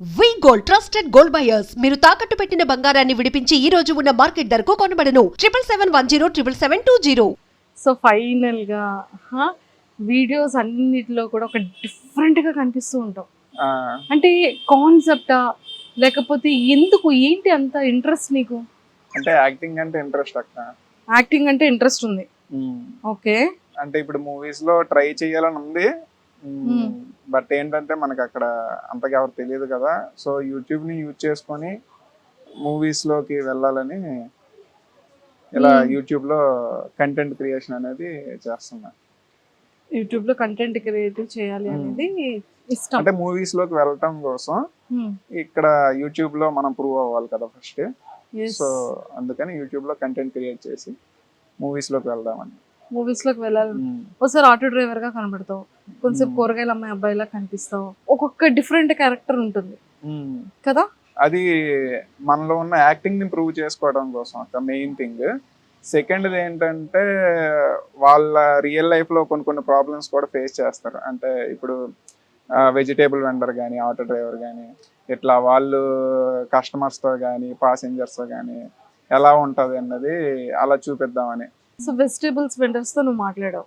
వి gold trusted gold buyers మీరు తాకట్టు పెట్టిన బంగారాన్ని విడిపించి ఈ రోజు ఉన్న మార్కెట్ ధరకు కొనబడను 7771077720. సో ఫైనల్ గా వీడియోస్ అన్నిటిలో కూడా ఒక డిఫరెంట్ గా కనిపిస్తూ ఉంటాం. అంటే కాన్సెప్టా లేకపోతే ఎందుకు ఏంటి అంత ఇంట్రెస్ట్ నీకు? అంటే యాక్టింగ్ అంటే ఇంట్రెస్ట్ అక్క. యాక్టింగ్ అంటే ఇంట్రెస్ట్ ఉంది. ఓకే. అంటే ఇప్పుడు మూవీస్ లో ట్రై చేయాలని ఉంది. బట్ ఏంటంటే మనకి అక్కడ అంతగా ఎవరు తెలియదు కదా, సో యూట్యూబ్ ని యూజ్ చేసుకొని మూవీస్ లోకి వెళ్ళాలని ఇలా యూట్యూబ్ లో కంటెంట్ క్రియేషన్ అనేది చేస్తున్నా. యూట్యూబ్ లో కంటెంట్ క్రియేటివ్ చేయాలి అనేది ఇష్టం. అంటే మూవీస్ లోకి వెళ్ళటం కోసం ఇక్కడ యూట్యూబ్ లో మనం ప్రూవ్ అవ్వాలి కదా ఫస్ట్. సో అందుకని యూట్యూబ్ లో కంటెంట్ క్రియేట్ చేసి మూవీస్ లోకి వెళ్దామని. మూవీస్ లోకి వెళ్ళాలి. ఒకసారి ఆటో డ్రైవర్ గా కనబడతావు, కొంచెం కూరగాయల అమ్మాయి అబ్బాయిలా కనిపిస్తావు. ఒక్కొక్క డిఫరెంట్ క్యారెక్టర్ ఉంటుంది కదా. అది మనలో ఉన్న యాక్టింగ్ ని ప్రూవ్ చేసుకోవడం కోసం ఒక మెయిన్ థింగ్. సెకండ్ ఏంటంటే వాళ్ళ రియల్ లైఫ్ లో కొన్ని ప్రాబ్లమ్స్ కూడా ఫేస్ చేస్తారు. అంటే ఇప్పుడు వెజిటేబుల్ వెండర్ కానీ ఆటో డ్రైవర్ కానీ ఇట్లా వాళ్ళు కస్టమర్స్తో కానీ పాసెంజర్స్తో కానీ ఎలా ఉంటుంది అన్నది అలా చూపిద్దామని. సో వెజిటేబుల్స్ వెండర్స్ తో నువ్వు మాట్లాడావు.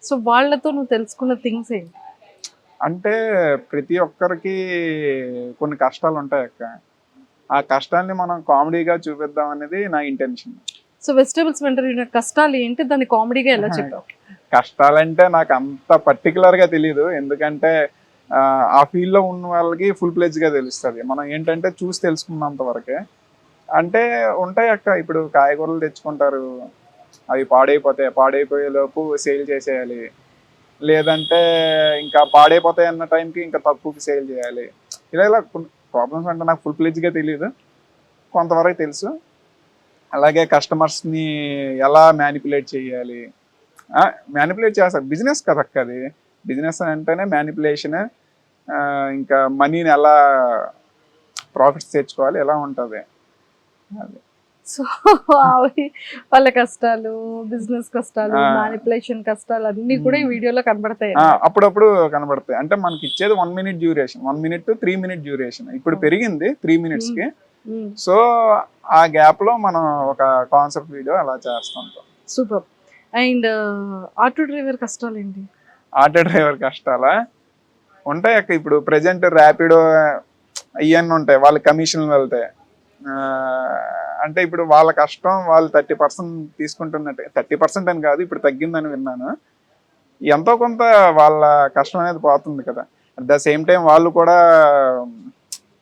సో వాళ్ళతో నువ్వు తెలుసుకున్న థింగ్స్ ఏంటి? అంటే ప్రతి ఒక్కరికి కొన్ని కష్టాలు ఉంటాయి అక్క. ఆ కష్టాన్ని మనం కామెడీగా చూపిద్దాం అనేది నా ఇంటెన్షన్. సో వెజిటేబుల్స్ వెండర్ కష్టాలు ఏంటి, దాన్ని కామెడీగా ఎలా చెప్పావు? కష్టాలంటే నాకు అంత పర్టికులర్ గా తెలియదు, ఎందుకంటే ఆ ఫీల్డ్ లో ఉన్న వాళ్ళకి ఫుల్ ప్లెజ్ గా తెలుస్తుంది. మనం ఏంటంటే చూసి తెలుసుకున్నంత వరకే. అంటే ఉంటాయి అక్క, ఇప్పుడు కాయగూరలు తెచ్చుకుంటారు, అవి పాడైపోయే లోపు సేల్ చేసేయాలి, లేదంటే ఇంకా పాడైపోతాయి అన్న టైంకి ఇంకా తక్కువకి సేల్ చేయాలి. ఇలా ప్రాబ్లమ్స్ అంటే నాకు ఫుల్ ప్లెజ్గా తెలియదు, కొంతవరకు తెలుసు. అలాగే కస్టమర్స్ని ఎలా మ్యానిపులేట్ చేయాలి, మ్యానిపులేట్ చేస్తారు. బిజినెస్ కదా అక్క, అది బిజినెస్ అంటేనే మ్యానిపులేషన్. ఇంకా మనీని ఎలా ప్రాఫిట్స్ తెచ్చుకోవాలి ఎలా ఉంటుంది అది. సో వాళ్ళ కష్టాలు, బిజినెస్ కష్టాలు, మ్యానిపులేషన్ కష్టాలు అన్ని కూడా ఈ వీడియోలో కనబడతాయి. అప్పుడప్పుడు కనబడతాయి. అంటే మనకి ఇచ్చేది 1 minute duration, 1 minute to 3 minute duration. ఇప్పుడు పెరిగింది 3 minutes కి. సో ఆ గ్యాప్ లో మనం ఒక కాన్సెప్ట్ వీడియో అలా చేస్తుంటాం. సూపర్. అండ్ ఆటో డ్రైవర్ కష్టాలు ఏంటి? ఆటో డ్రైవర్ కష్టాలా ఉంటాయి అక్క. ఇప్పుడు ప్రెజెంట్ ర్యాపిడో ఇవన్నీ ఉంటాయి, వాళ్ళ కమిషన్లు వెళ్తాయి. అంటే ఇప్పుడు వాళ్ళ కష్టం వాళ్ళు 30% తీసుకుంటున్నట్టే. 30% అని కాదు, ఇప్పుడు తగ్గిందని విన్నాను. ఎంతో కొంత వాళ్ళ కష్టం అనేది పోతుంది కదా. అట్ ద సేమ్ టైం వాళ్ళు కూడా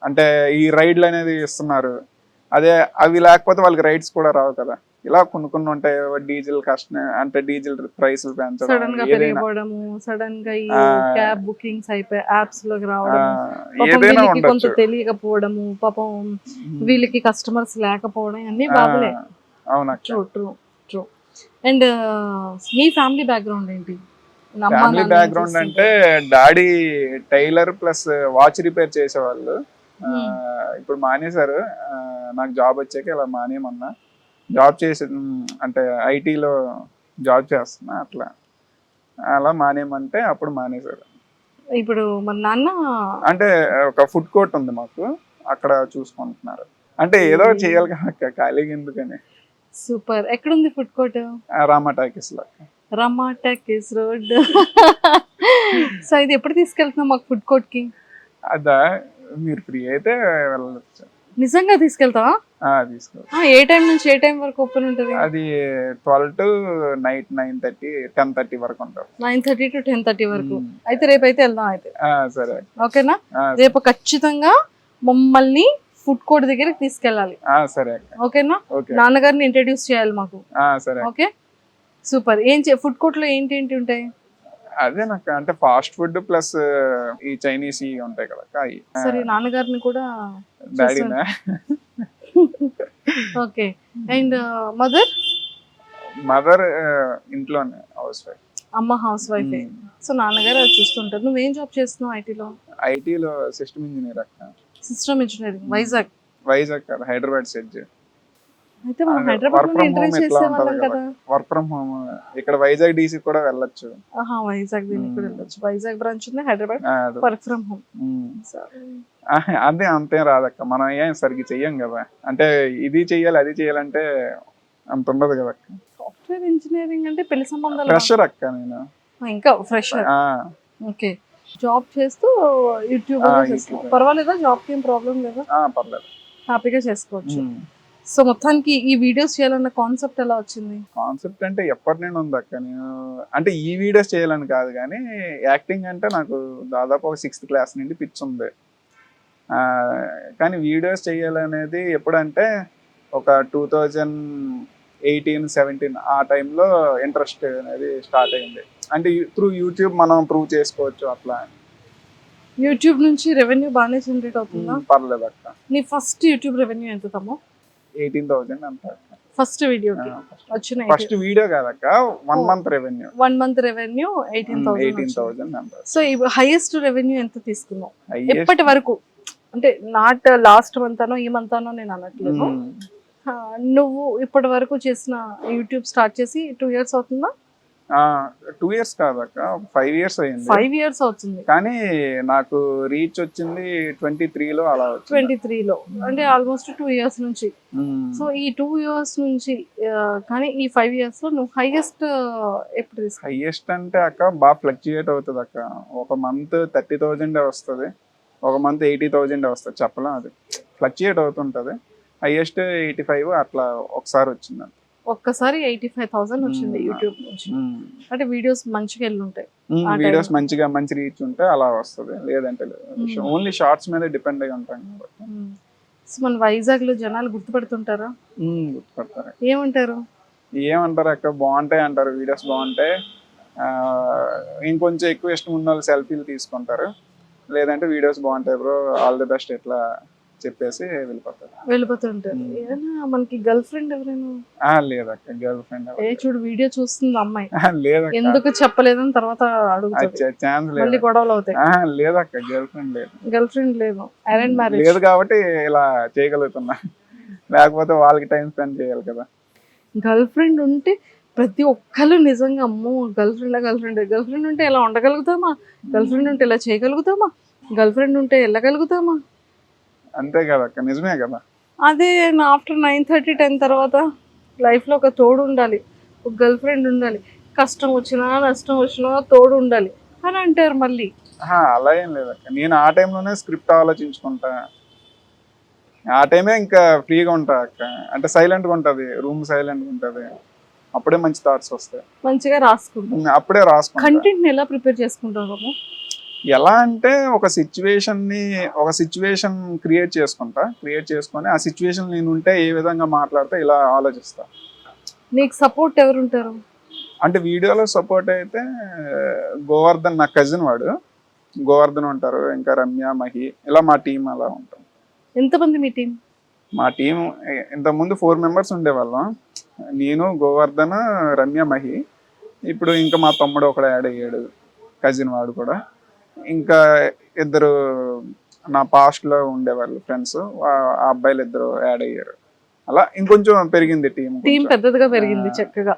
అంటే ఈ రైడ్లు అనేది ఇస్తున్నారు, అదే అవి లేకపోతే వాళ్ళకి రైడ్స్ కూడా రావు కదా. ఇలా కొన్ని ఉంటాయి. డీజిల్ కష్టం అంటే డీజిల్ ప్రైసులు పెంచడం, సడన్ గా పెరిగిపోవడము, సడన్ గా ఈ క్యాబ్ బుకింగ్స్ అయిపోయి యాప్స్ లోకి రావడం, ఏదైనా కొంత తెలియకపోవడము, పాపం వీళ్ళకి కస్టమర్స్ లేకపోవడం అన్ని బాధలే. అవునా? ట్రూ. అండ్ మీ ఫ్యామిలీ బ్యాక్గ్రౌండ్ ఏంటి? ఫ్యామిలీ బ్యాక్గ్రౌండ్ అంటే daddy tailor plus watch repair చేసేవాళ్ళు. ఇప్పుడు మానేశారు. నాకు జాబ్ వచ్చాక ఇలా మానేయమన్నా, జాబ్ చేసి అంటే ఐటీలో జాబ్ చేస్తున్నా, అలా మానేయమంటే అప్పుడు మానేశారు. ఇప్పుడు మన నాన్న అంటే ఒక ఫుడ్ కోర్ట్ ఉంది మాకు, అక్కడ చూసుకుంటున్నారు. అంటే ఏదో చేయాలి కదా, ఖాళీగా ఎందుకని. సూపర్. ఎక్కడుంది ఫుడ్ కోర్ట్? రామా టాకీస్ లో. Rama talkies road. సో ఇది ఎప్పుడు తీసుకెళ్తున్నాం మాకు ఫుడ్ కోర్ట్ కి? అదా, మీరు ఫ్రీ అయితే వెళ్ళచ్చు. నిజంగా తీసుకెళ్తావా? తీసుకెళ్తా. ఏ టైం నుంచి ఏ టైం వరకు ఓపెన్ ఉంటుంది? అది 12 to night 9:30 10:30 వరకు ఉంటుంది. 9:30 to 10:30 వరకు. అయితే రేపు అయితే వెళ్దాం అయితే. సరే ఓకేనా? రేపు ఖచ్చితంగా మమ్మల్ని ఫుడ్ కోర్ట్ దగ్గరికి తీసుకెళ్ళాలి. సరే. ఓకేనా? నాన్నగారిని ఇంట్రడ్యూస్ చేయాలి మాకు. సరే. Okay, super. ఫుడ్ కోర్ట్ లో ఏంటి ఉంటాయి? అదే నాకు అంటే ఫాస్ట్ ఫుడ్ ప్లస్ ఈ చైనీస్ ఉంటాయి కదా. సరే, నాన్నగారిని కూడా డాడీనా? ఓకే. అండ్ మదర్ ఇంట్లోనే హౌస్ వైఫ్. అమ్మ హౌస్ వైఫ్. సో నాన్నగారు అది చూస్తుంటారు. నువ్వేం జాబ్ చేస్తున్నావు? ఐటీలో సిస్టమ్ ఇంజనీర్ అక్క. System engineering. వైజాగ్ కాదు, హైదరాబాద్ సెడ్జ్. అయితే మనం అదే హైదరాబాద్ వర్క్ నుండి ఫ్రమ్ ఇంటర్వ్యూ హోమ్ ఎట్లా చేసేవాళ్ళం ఉంటది కదా. వర్క్ ఫ్రమ్ హోమ్ ఇక్కడ వైజాగ్ డీసీ కూడా వెళ్ళొచ్చు. ఆహా, వైజాగ్ దీనికి కూడా వెళ్ళొచ్చు. వైజాగ్ బ్రాంచ్ ఉంది, హైదరాబాద్ అది. Work from home. అదే అంతేం రాదక్క, మనం ఏం సరిగ్గా చెయ్యం కదా. అంటే ఇది చెయ్యాలి అది చెయ్యాలంటే అంత ఉండదు కదా అక్క. సాఫ్ట్వేర్ ఇంజనీరింగ్ అంటే పెళ్లి సంబంధాలు ప్రెషర్ అక్క నేను. ఇంకా ఫ్రెషర్. ఆ, ఓకే, జాబ్ చేస్తూ యూట్యూబ్ YouTube. పర్వాలేదా? జాబ్ కి ఏం ప్రాబ్లం లేదా? పర్లేదు. హ్యాపీగా చేసుకోవచ్చు. సో మొత్తానికి ఈ వీడియోస్ చేయాలన్న కాన్సెప్ట్ ఎలా వచ్చింది? కాన్సెప్ట్ అంటే ఎప్పటి నుండి ఉంది అక్క. నేను అంటే ఈ వీడియోస్ చేయాలని కాదు కానీ యాక్టింగ్ అంటే నాకు దాదాపు ఒక 6th క్లాస్ నుండి పిచ్ ఉంది. కానీ వీడియోస్ చేయాలనేది ఎప్పుడంటే ఒక 2018-17 ఆ టైంలో ఇంట్రెస్ట్ అనేది స్టార్ట్ అయింది. అంటే త్రూ యూట్యూబ్ మనం ప్రూవ్ చేసుకోవచ్చు అట్లా. యూట్యూబ్ నుంచి రెవెన్యూ బాగానే జనరేట్ అవుతుందా? పర్లేదు అక్క. నీ ఫస్ట్ యూట్యూబ్ రెవెన్యూ ఎంత తమ్మో? 18,000 అంత. ఫస్ట్ వీడియోకి వచ్చిన ఫస్ట్ వీడియో కాదక్క, 1 month రెవెన్యూ. 1 month revenue 18,000. అంత. సో హైయెస్ట్ రెవెన్యూ ఎంత తీసుకున్నావు Highest- ఎప్పటి వరకు? అంటే నాట్ లాస్ట్ మంత్ అనో ఈ మంత్ అనో నేను అనట్లేదు. నువ్వు ఇప్పటి వరకు చేసిన యూట్యూబ్ స్టార్ట్ చేసి 2 years అవుతుందా? 2 years కాదక్క, 5 years అయింది. 5 years అవుతుంది. కానీ నాకు రీచ్ వచ్చింది 23లో అలా వచ్చింది. 23లో అంటే ఆల్మోస్ట్ 2 years నుంచి. సో ఈ 2 years నుంచి కానీ ఈ 5 years లో నువ్వు హైయెస్ట్ ఎప్పుడు తీసుకున్నావు? హైయెస్ట్ అంటే అక్క బాగా ఫ్లక్చుయేట్ అవుతుంది అక్క. ఒక మంత్ 30,000 వస్తుంది, ఒక మంత్ 80,000 వస్తుంది, చెప్పలేం. అది ఫ్లక్చుయేట్ అవుతుంటది. హైయెస్ట్ 85 అట్లా ఒకసారి వచ్చింది. ఒక్కసారి 85,000 వచ్చింది యూట్యూబ్ నుంచి. అంటే వీడియోస్ మంచిగా వెళ్ళి ఉంటాయి. వీడియోస్ మంచిగా మంచి రీచ్ ఉంటే అలా వస్తుంది, లేదంటే లేదు. ఓన్లీ షార్ట్స్ మీద డిపెండ్ అయి ఉంటాం కాబట్టి. సో మన వైజాగ్ లో జనాలు గుర్తుపడుతుంటారా? గుర్తుపడతారు. ఏమంటారు అక్క, బాగుంటాయి అంటారు, వీడియోస్ బాగుంటాయి. ఇంకొంచెం ఎక్కువ ఇష్టం ఉన్న వాళ్ళు సెల్ఫీలు తీసుకుంటారు, లేదంటే వీడియోస్ బాగుంటాయి బ్రో ఆల్ ది బెస్ట్ ఇట్లా చెప్పేసి వెళ్ళిపోతుంటారు. ఏదైనా మనకి గర్ల్ ఫ్రెండ్ ఎవరైనా? లేదక్క, గర్ల్ ఫ్రెండ్ చూడు వీడియో చూస్తుంది అమ్మాయి, లేదక్క. ఎందుకు చెప్పలేదని తర్వాత అడుగుతుంది, ఛాన్స్ మళ్ళీ లేదు. గొడవలు అవుతాయి. లేదక్క, గర్ల్ ఫ్రెండ్ లేదు. గర్ల్ ఫ్రెండ్ లేదు, అరేంజ్ మ్యారేజ్ లేదు కాబట్టి ఇలా చేయగలుగుతున్నా, లేకపోతే వాళ్ళకి టైం స్పెండ్ చేయాలి కదా. గర్ల్ ఫ్రెండ్ ఉంటే ప్రతి ఒక్కరు నిజంగా అమ్మో గర్ల్ ఫ్రెండ్ ఉంటే ఎలా ఉండగలుగుతామా, గర్ల్ ఫ్రెండ్ ఉంటే ఎలా చేయగలుగుతామా, గర్ల్ ఫ్రెండ్ ఉంటే వెళ్ళగలుగుతామా? అంతే కదక్క, నిజమే కదా. అదే ఆఫ్టర్ 9:30, 10 తర్వాత లైఫ్లో ఒక తోడు ఉండాలి, ఒక గర్ల్ ఫ్రెండ్ ఉండాలి, కష్టం వచ్చినా నష్టం వచ్చినా తోడు ఉండాలి అని అంటారు మళ్ళీ. అలా ఏం లేదక్క, నేను ఆ టైంలోనే స్క్రిప్ట్ ఆలోచించుకుంటా, ఆ టైమే ఇంకా ఫ్రీగా ఉంటా అక్క. అంటే సైలెంట్గా ఉంటుంది, రూమ్ సైలెంట్గా ఉంటుంది, అప్పుడే మంచి థాట్స్ వస్తాయి. మంచిగా రాసుకుంటాం, అప్పుడే రాసుకుంటా. కంటెంట్ ఎలా ప్రిపేర్ చేసుకుంటాం? ఎలా అంటే ఒక సిచ్యువేషన్ క్రియేట్ చేసుకొని ఆ సిచ్యువేషన్ నేను ఉంటే ఏ విధంగా మాట్లాడితే ఇలా ఆలోచిస్తా. నీకు సపోర్ట్ ఎవరు ఉంటారు? అంటే వీడియోలో సపోర్ట్ అయితే గోవర్ధన్, నా కజిన్ వాడు గోవర్ధన్ ఉంటారు, ఇంకా రమ్య, మహి, ఇలా మా టీం అలా ఉంటాం. ఎంతమంది మీ టీం? మా టీం ఇంతకుముందు 4 members ఉండేవాళ్ళం. నేను, గోవర్ధన్, రమ్య, మహి. ఇప్పుడు ఇంకా మా తమ్ముడు ఒకడు యాడ్ అయ్యాడు, కజిన్ వాడు కూడా. ఇంకా 2 నా పాస్ట్లో ఉండేవాళ్ళు ఫ్రెండ్స్, ఆ అబ్బాయిలు 2 యాడ్ అయ్యారు. అలా ఇంకొంచెం పెరిగింది టీం పెద్దదిగా పెరిగింది చక్కగా.